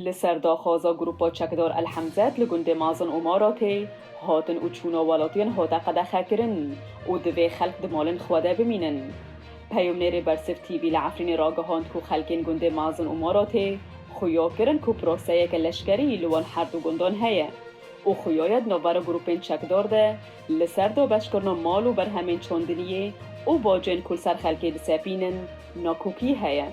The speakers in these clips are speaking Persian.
لسردا خوازا گروپا چکدار الحمزت لگنده مازن اماراته هاتن و چونا والاتین هاتا قدخه کرن و دوی خلق دمالن خواده بمینن. پیامنیر برسف تیوی لعفرین راگهاند که خلقین گنده مازن اماراته خویا کرن که پروسه که لشکری لوان هر دو گندان هیه و خویاید نوبر گروپین چکدار ده لسردا بشکرنا مالو بر همین چاندنیه و باجن کل سر خلقی دسپینن ناکوکی هیه.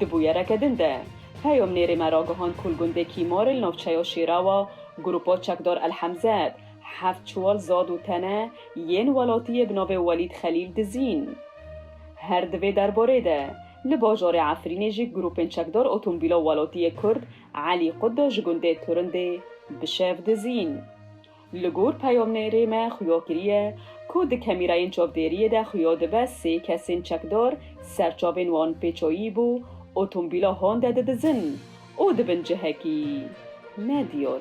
دبویه رکدن ده پیامنیر مراگهاند کل گنده کیمار نوچه و شیراوا گروپا چکدار الحمزت هفت چوال زاد و تنه ین ولاتی بناوه ولید خلیل دزین. هر دوی درباره ده لباجار عفرینی جی گروپین چکدار اتومبیلا ولاتی کرد علی قدا جگنده ترنده بشف دزین. لگور پیامنیر ما خویا کریه که ده کمیراین چاودیریه ده خویا ده بس سه کسین چکدار سرچاوین وان پیچایی بو اتومبیلا هانده ده دزن او ده بن جهکی ندیار.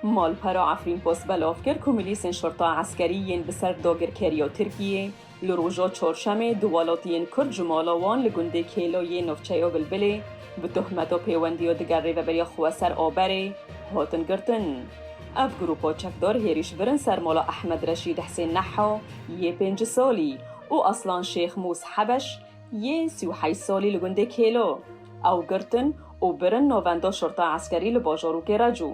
مالپرا عفرین پاس بلاف کرد که ملیسین شرطا عسکریین بسر داگر کریا ترکیه لروژا چارشمه دوالاتین کرد جمالاوان لگنده کیلای نفچه و بلبله به تهمتا پیوندی و دگره و بریا خواسر آبره هاتن گرتن. اف گروپا چکدار هیریش برن سر مولا احمد رشید حسین نحا یه 5 سالی و اصلان شیخ موس حبش یه 38 سالی لگنده کیلو او گرتن و برن نووندا شرطا عسکری لباجارو که رجو.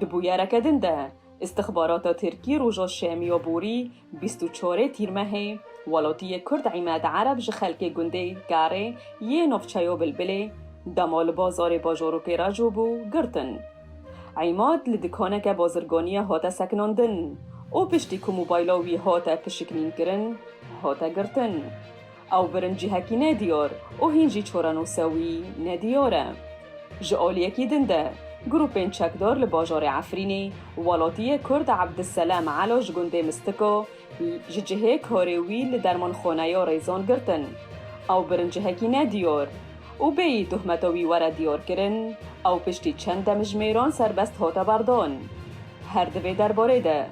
دبویه رکدن ده استخبارات ترکی روژا شامی و بوری 24 تیر ماه ولاتی کرد عماد عرب جخلک گنده گاره یه نفچه و بلبله دمال بازار باجارو که رجو بو گرتن. عماد لدکانه که بازرگانی هاتا سکناندن او پشتی که موبایلاوی هاتا پشکنین کرن هاتا گرتن. او برن جهکی ندیار او هینجی چورانو سوی ندیاره. جعالی اکی دنده گروپین چکدار لباجار عفرینی ولاتی کرد عبدالسلام علاج گنده مستکو جهه کاریوی لدرمان خانه یا ریزان گرتن او برن جهکی ندیار او بی تهمتاوی ورا دیار کرن او پشتی چند مجمیران سربست هاتا بردان. هر دوی درباره ده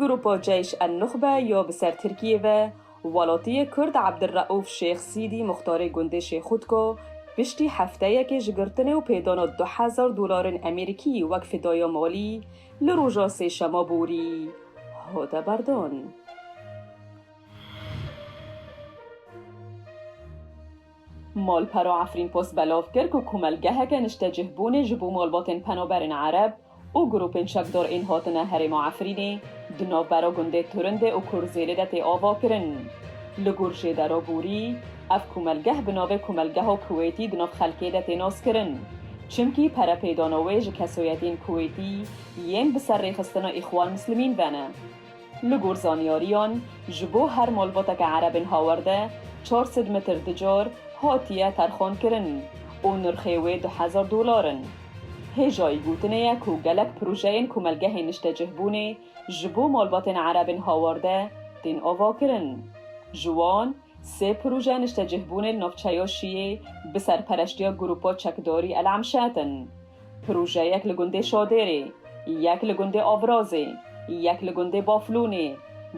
گروپا جیش النخبه یا بسر ترکیه و ولاتی کرد عبدالرؤوف شیخ سیدی مختار گنده شیخودکو پشتی هفته یکی جگرتنه و پیدانا $2000 امریکی وقف دایا مالی لروژا سه شما بوری هاتا بردان. مالپرا عفرین پاس بلاف کرد که کمالگه که نشته جهبون جبو مالباتن پنابرن عرب و گروپین چکدار این هاتنه هرم عفرینی دناو برا گنده ترنده و کرزیله دتی آوا کرن. لگرشه درا بوری اف کمالگه بناوه کمالگه و کویتی دناف خلکه دتی ناس کرن چمکی پرا پیدانوه جکسویتین کویتی یم بسر ریخستنا اخوان مسلمین بانه. لگر زانیاریان جبو هر مالباتا که عربین هاورده 400 متر دجار هاتیه ترخان کرن و نرخیوه $2000. هجای گوتنه که گلک پروژهین کمالگه نشته جهبونه جبو مالباتن عربین هاورده دین آوا کرن. جوان 3 پروژه نشته جهبونه نفچه شیعه بسر پرشتیا گروپا چکداری العمشاتن. پروژه یک لگنده شادره، یک لگنده آورازه، یک لگنده بافلونه،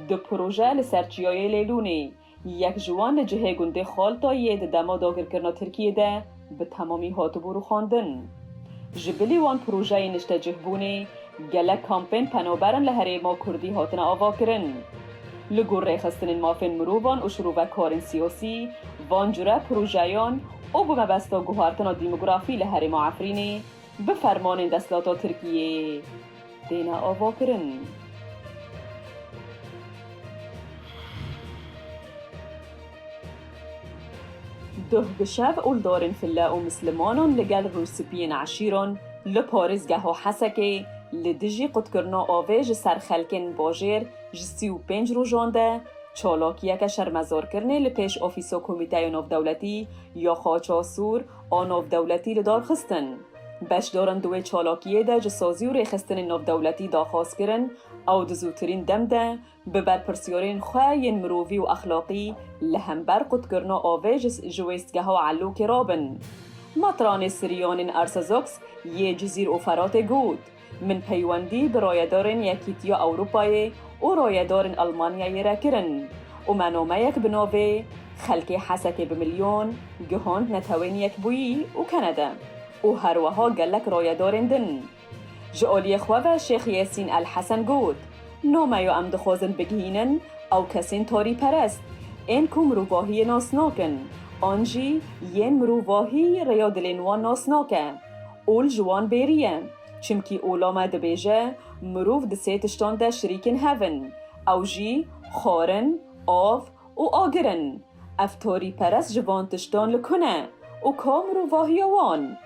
2 پروژه لسرچیای لیلونه، یک جوان لجهه گنده خالتاییه ده دما داگر کرنا ترکیه ده به تمامی هاتو برو خواندن. جبلی وان پروژه نشته جهبونه گلک کامپین پنابرن لحره ما کردی هاتنا آوا کرن. لگر ریخستن مافن مرووان و شروع کارن سیاسی وان جره پروژهان او بمبستا گوهارتنا دیموگرافی لحره ما عفرینی به فرمان دستلاتا ترکیه دینا آوا کرن. ده بشب اولدارن فلا و مسلمانان لگل روسپین عشیران لپارزگه و حسکه لدجی قد کرنا آویج سرخلکن باجر جسی و 5 روزانده چالاکیه که شرمزار کرنه لپیش آفیسا کمیته ناف دولتی یا خاچا سور آناف دولتی لدار خستن. بش دارن دوی چالاکیه ده جسازی و ریخستن ناف دولتی داخواست کرن او دزوترین دم ده به برپرسیارین خواهین مرووی و اخلاقی لهمبر قد کرنا آویج جویستگه و علوک رابن. مطران سریان ارسازوکس یه جزیر افرات گود من پیوندی به رایدارن یکیتیا اروپای و رایدارن المانیای را کرن و منامه یک بناوه خلکی حسک بملیون گهاند نتوین یک بویی و کنده و هر وها گلک رایدارندن. جعالی خواه شیخ یاسین الحسن گود نامه یا ام دخوازن بگینن او کسین تاری پرست این که مروواهی ناسناکن آنجی ین مروواهی ریادلین وان ناسناکه اول جوان بیریه چمکی اولامه دبیجه مروف دسیتشتان ده شریکن هون او جی خارن آف و آگرن افتاری پرست جوانتشتان لکنه و که مروواهی وان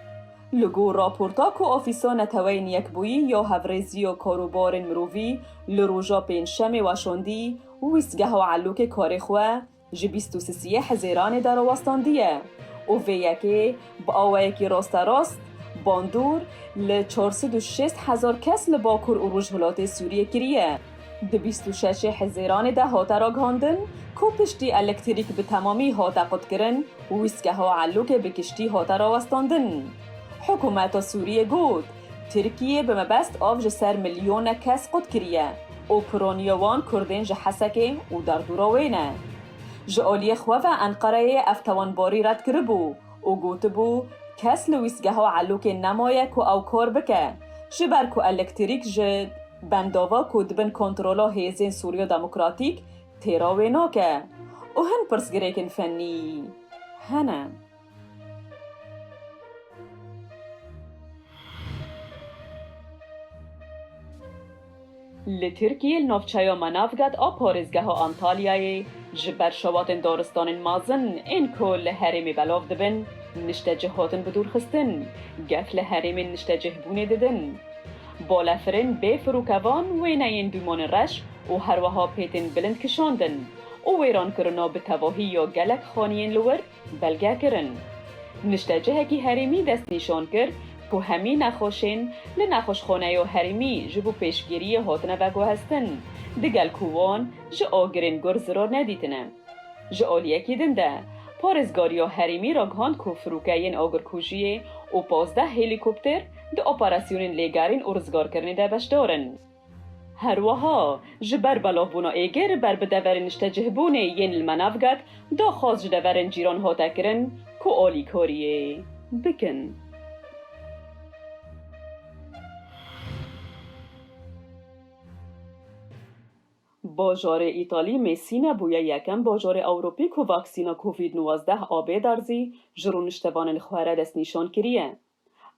لگو راپورتا که آفیسا نتوین یک بویی یا هفرزی و کاروبار مرووی لروژا پینشم وشاندی و ویسگه و علوک کار خواه جبیستو سسیه حزیران در وستاندیه و ویکی با آویکی راست باندور ل 406,000 کس لباکور و رجحلات سوریه کریه. ده 26 حزیران ده هاتا را گاندن که پشتی الکتریک به تمامی هاتا قد کرن و ویسگه و علوک بکشتی هاتا را وستاندن. حکومت سوریه گود ترکیه به مبست آف جسر میلیون کس قد کریه و پرانیوان کردین جحسکه و در دوراوینه. جعالی خواه انقره افتوانباری رد کربو و گوت بو کس لویسگه و علوک نمایه که او کار بکه جبر که الکتریک جد بنداوا که دبن کنترولا هیزین سوریا دموکراتیک تیراوینا که و هن پرسگریکن فنی هنه. لترکیه نوفچایا منافگت آ پارزگه ها انتالیای جبر شواتن دارستان مازن این کل هرمی بلاف دبن نشته جهاتن بدور خستن گفل هرمی نشته جهبونه ددن بالافرین بی فروکوان وینین دومان رش و هروها پیتن بلند کشاندن و ویران کرنا به تواهی یا گلک خانین لور بلگه کرن نشته جهکی هرمی دست نشان کرد که همی نخوشین لنخوشخانه و هرمی جبو پیشگیری هاتنه بگو هستن دگل کوان جا آگرین گر زرار ندیتنه جا آلیه کی دنده پارزگاری و هرمی را گهاند که فروکین آگر کوژیه و 15 هلیکوپتر ده اپراسیون لیگارین ارزگار کرنه ده بشدارن هروها جبر بلافبونا ایگر بر بدورن نشته جهبونه ین المنافگت دا خواست جدورن جیران هاتا کرن که آلی کاریه بکن. باجار ایتالی میسینه بویا یکم باجار اوروپی که واکسینا کووید 19 آبه درزی جرونشتوان خواره دست نشان کریه.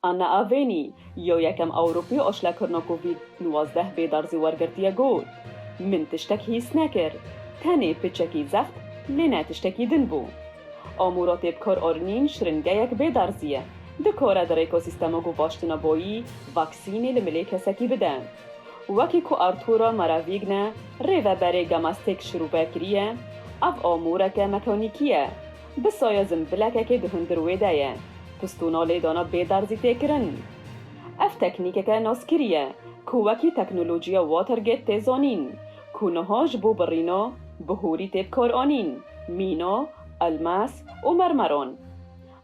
انا آوینی یا یکم اوروپی آشلا کرنا کووید 19 به درزی ورگرتیه گود. من تشتک هیس نکر. تنه پچکی زفت لینه تشتکی دن بو. آمورات بکار آرنین شرنگه یک به درزیه. دکاره در اکوسیستما گو باشتنا بایی واکسینی لملی کسکی بدن. وکی که ارتورا مراویگنه ریوه بره گماستیک شروع بکریه اف آموره که مکانیکیه بسایه زنبلکه که دهندروی دایه پستونا لیدانا بیدارزی تکرن اف تکنیکه که ناسکریه که وکی تکنولوژیا واترگیت تیزانین که نهاج بو برینا بهوری تیب کار آنین مینا، الماس و مرمران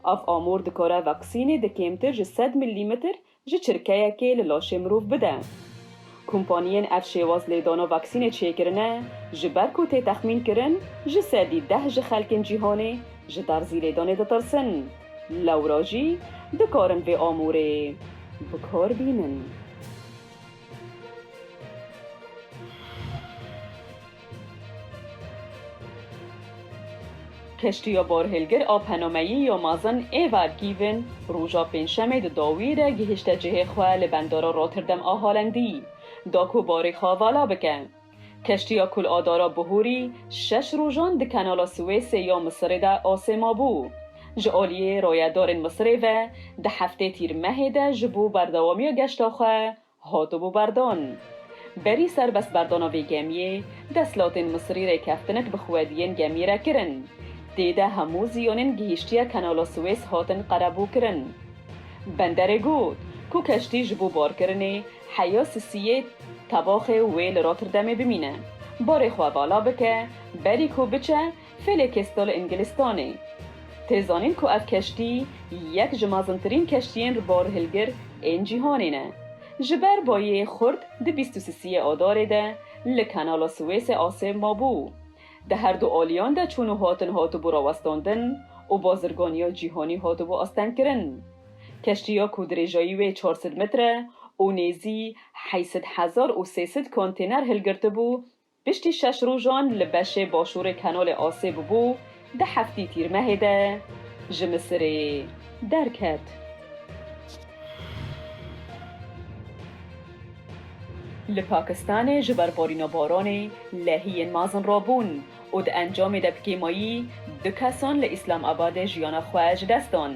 اف آمور دکاره واکسینی دکیمتر جه 100 میلیمتر جه چرکه که للاشه مروف بده کمپانیین اف شواز لیدانا واکسین چه کرنه جبر کو تی تخمین کرن جه سدی 10 جه خلکن جیهانه جه درزی لیدانه دترسن لوراجی دکارن به آموره بکار بینن. کشتی یا بارهلگر آب هنامهی یا مازن ایوار گیون روژا پینشمه داویره گهشت جه خواه لبندارا راتردم آهالندی داکو باری خواوالا بکن. کشتی یا کل آدارا بهوری 6 روژان ده کنالا سویس یا مصر ده آسیما بو. جعالیه رایدارن مصر و ده هفته تیر مه ده جبو بردوامی گشتا خواه هاتو بو بردان. بری سر بس بردانا وی گمیه دستلاتین مصری ری کفتنک بخوادین گمی را کرن. دیده همو زیانین گهشتی کنالا سویس هاتن قربو کرن. بندر گود کو کشتی جبو بار کرنه حیاس سیه طباخ ویل راتردم بمینه. بار خواه بالا بکه بری کو بچه فیل کستال انگلستانه. تیزانین کو اف کشتی یک جمازنترین کشتین رو بار هلگر این جیهانینه. جبر بایه خورد ده 23 آداره ده لکنالا سویس آسیم ما بو. ده هر دو آلیان ده چونو هاتو برا وستاندن و بازرگانی جیهانی هاتو بو آستن کرن. کشتیا کو درێژایی وێ 400 متره و نێزی 800,300 کۆنتێنەر هەلگرتە بوو پشتی 6 ڕۆژان لە بەشێ باشوورê kanalê Asê bûbû di heftî tîrmehê de ji Misirê derket. Li Pakistanê ji ber barîna baranê lehiyên mezin rabûn û di encamê de pikêmayî du kesan li Îslamabadê jiyana xwe ji dest dan.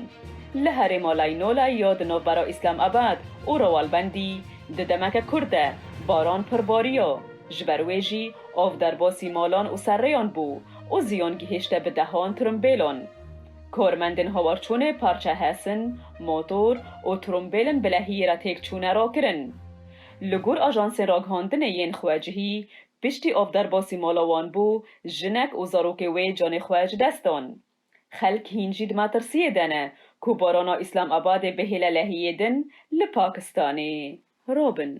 Li herêma Laynolay ya di navbera Îslamabad û Rawalpindî di demeke Kurd de baran pir bariya, ji ber wê jî avderbasî malan û serrêyan bû û ziyan gihîşte bi dehan tirimbêlan. Karmendên hawarçûnê parça hesin, motor û tirimbêlin bi lehiyê re têkçûne rakirin. Li gor ajansên ragihandinê yên xwecihî piştî avderbasî mala wan bû, jinek û zarokê wê canê xwe ji dest dan. Xelk hîn jî di metirsiyê de ne ku barana Îslamabadê bihêle lehiyê din li Pakistanê rabin.